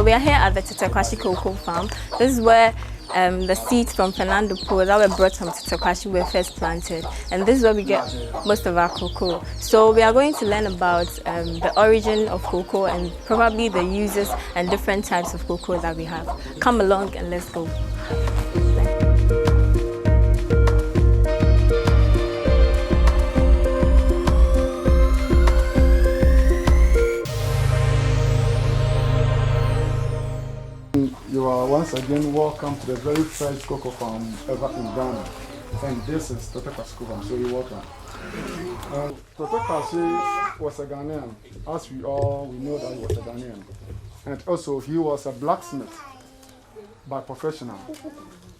we are here at the Tetteh Quarshie cocoa farm. This is where the seeds from Fernando Po that were brought from Tetteh Quarshie were first planted, and this is where we get most of our cocoa. So we are going to learn about the origin of cocoa and probably the uses and different types of cocoa that we have. Come along and let's go. You are once again welcome to the very first cocoa farm ever in Ghana. And this is Tetteh Quarshie farm, so you're welcome. Tetteh Quarshie was a Ghanaian. As we know that he was a Ghanaian. And also he was a blacksmith by professional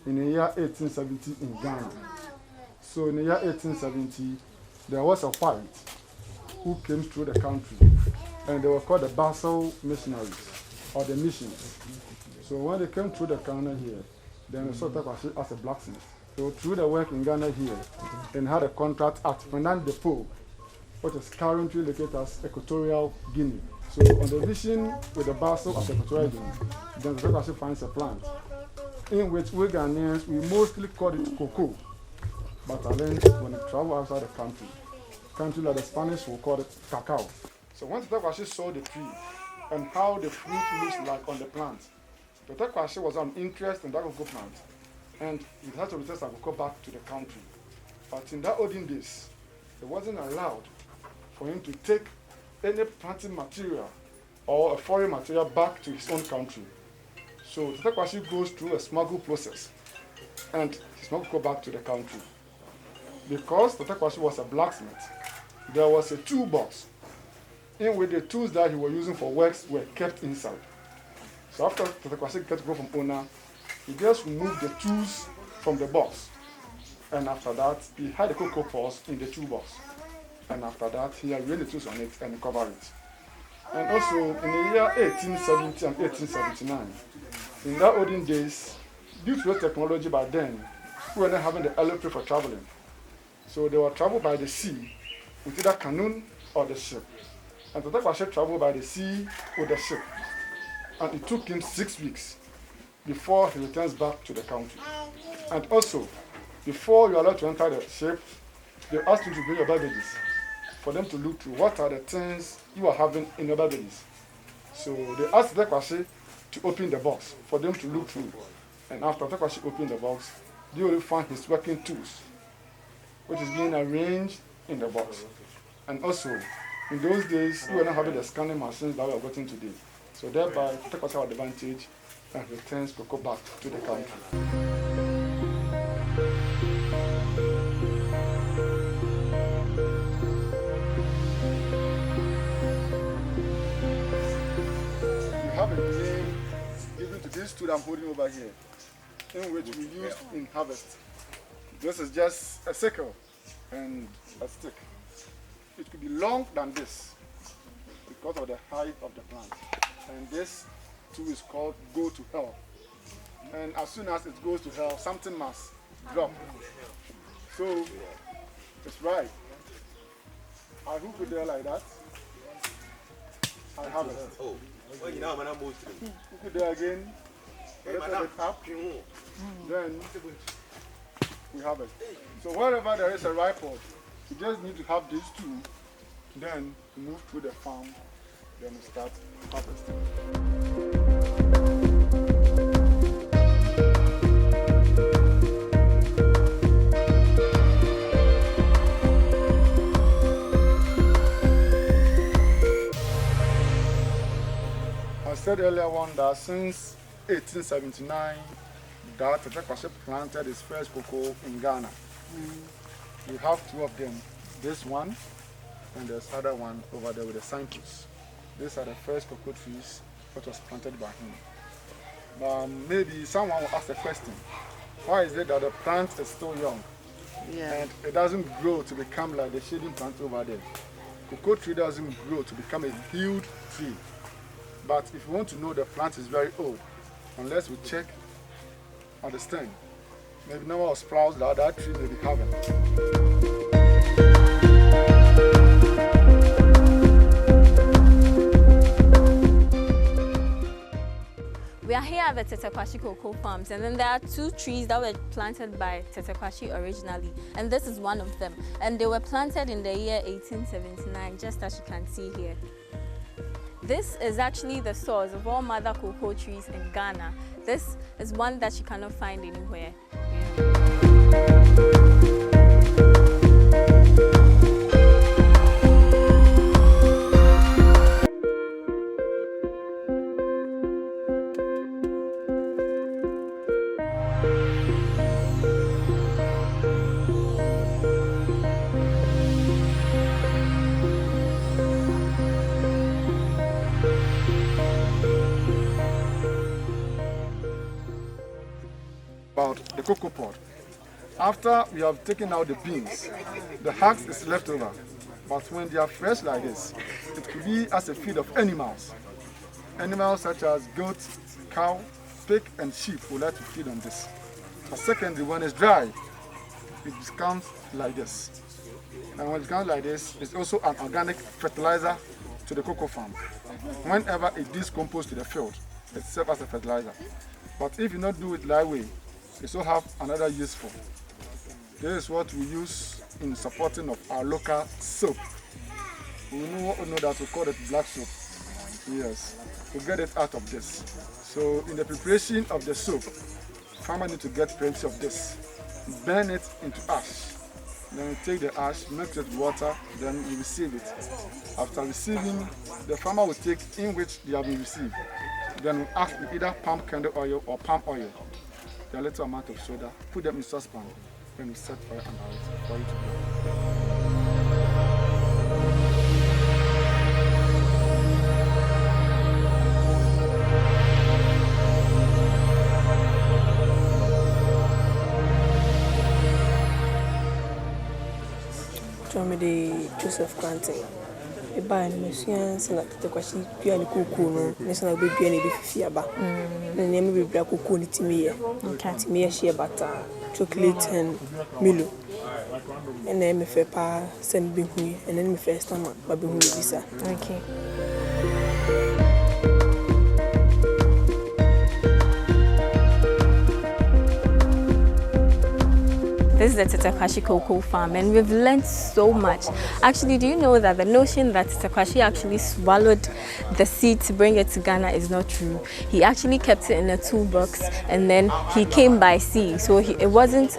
in the year 1870 in Ghana. So in the year 1870, there was a white who came through the country, and they were called the Basel missionaries, or the missions. So when they came through the Ghana here, then they saw Tetteh Quarshie as a blacksmith. So through the work in Ghana here, and had a contract at Fernando Po, which is currently located as Equatorial Guinea. So on the vision with the Basel of Equatorial Guinea, then Tetteh Quarshie finds a plant, in which we Ghanaians, we mostly call it cocoa. But I learned when it travel outside the country like the Spanish will call it cacao. So when Tetteh Quarshie saw the tree and how the fruit looks like on the plant, Tetteh Quarshie was an interest in that cocoa plant, and he had to return some cocoa back to the country. But in that olden days, it wasn't allowed for him to take any planting material or a foreign material back to his own country. So Tetteh Quarshie goes through a smuggle process, and he smuggles cocoa back to the country. Because Tetteh Quarshie was a blacksmith, there was a toolbox in which the tools that he was using for works were kept inside. So after Tetteh Quarshie got go from owner, he just removed the tools from the box. And after that, he had the cocoa pods in the toolbox. And after that, he arranged the tools on it and covered it. And also, in the year 1870 and 1879, in that olden days, due to the technology by then, we were not having the electric for traveling. So they were traveled by the sea with either canoe or the ship. And Tetteh Quarshie traveled by the sea with the ship. And it took him 6 weeks before he returns back to the country. And also, before you're allowed to enter the ship, they asked you to bring your baggages for them to look through what are the things you are having in your baggages. So they asked Tetteh Quarshie to open the box for them to look through. And after Tetteh Quarshie opened the box, they only found his working tools, which is being arranged in the box. And also, in those days, we were not having the scanning machines that we are getting today. So thereby, Tetteh Quarshie had advantage and returns cocoa back to the country. We have a name given to this tool I'm holding over here, in which we use in harvest. This is just a sickle and a stick. It could be longer than this because of the height of the plant. And this tool is called go to hell. And as soon as it goes to hell, something must drop. So it's right. I hook it there like that. I have it. Hook it there again. Lift it up. Then we have it. So wherever there is a tripod, you just need to have these two. Then move through the farm. Then we start harvesting. I said earlier on that since 1879, that Tetteh Quarshie planted his first cocoa in Ghana. We have two of them. This one and there's other one over there with the cypress. These are the first cocoa trees that was planted by him. Maybe someone will ask the question, why is it that the plant is still young and it doesn't grow to become like the shading plant over there? Cocoa tree doesn't grow to become a huge tree. But if you want to know the plant is very old, unless we check on the stem, maybe number of sprouts that tree may be having. the Tetteh Quarshie cocoa farms, and then there are 2 trees that were planted by Tetteh Quarshie originally, and this is one of them. And they were planted in the year 1879, just as you can see here. This is actually the source of all mother cocoa trees in Ghana. This is one that you cannot find anywhere. About the cocoa pod. After we have taken out the beans, the husks is left over. But when they are fresh like this, it could be as a feed of animals. Animals such as goat, cow, pig, and sheep will like to feed on this. But secondly, when it's dry, it becomes like this. And when it becomes like this, it's also an organic fertilizer to the cocoa farm. Whenever it decomposes to the field, it serves as a fertilizer. But if you not do it that way, it also have another use for. This is what we use in supporting of our local soap. We know that we call it black soap. Yes, to get it out of this. So in the preparation of the soap, farmer need to get plenty of this. Burn it into ash. Then you take the ash, mix it with water, then you receive it. After receiving, the farmer will take in which they have been received. Then we add either palm kernel oil or palm oil. A little amount of soda, put them in saucepan, then we set fire under it for it to burn. The Joseph Granting. The buy machines like the question, piano cuckoo, National Baby and a fiaba. The name will be black cuckoo to me. To me, shea butter, chocolate, and Milo. And then me pa send me, and then me first stomach, but be visa. Okay. This is the Tetteh Quarshie cocoa farm, and we've learned so much. Actually, do you know that the notion that Tetteh Quarshie actually swallowed the seed to bring it to Ghana is not true? He actually kept it in a toolbox, and then he came by sea. So it wasn't,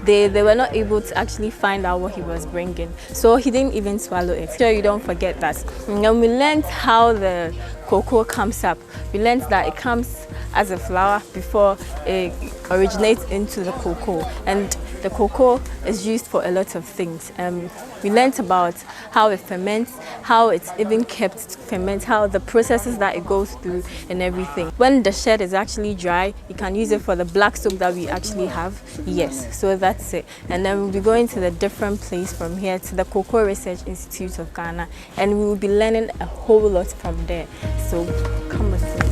they were not able to actually find out what he was bringing. So he didn't even swallow it. So you don't forget that. And we learned how the cocoa comes up. We learned that it comes as a flower before it originates into the cocoa, and the cocoa is used for a lot of things. We learned about how it ferments, how it's even kept to ferment, how the processes that it goes through and everything. When the shed is actually dry, you can use it for the black soap that we actually have. Yes, so that's it. And then we'll be going to the different place from here to the Cocoa Research Institute of Ghana, and we will be learning a whole lot from there. So come with me.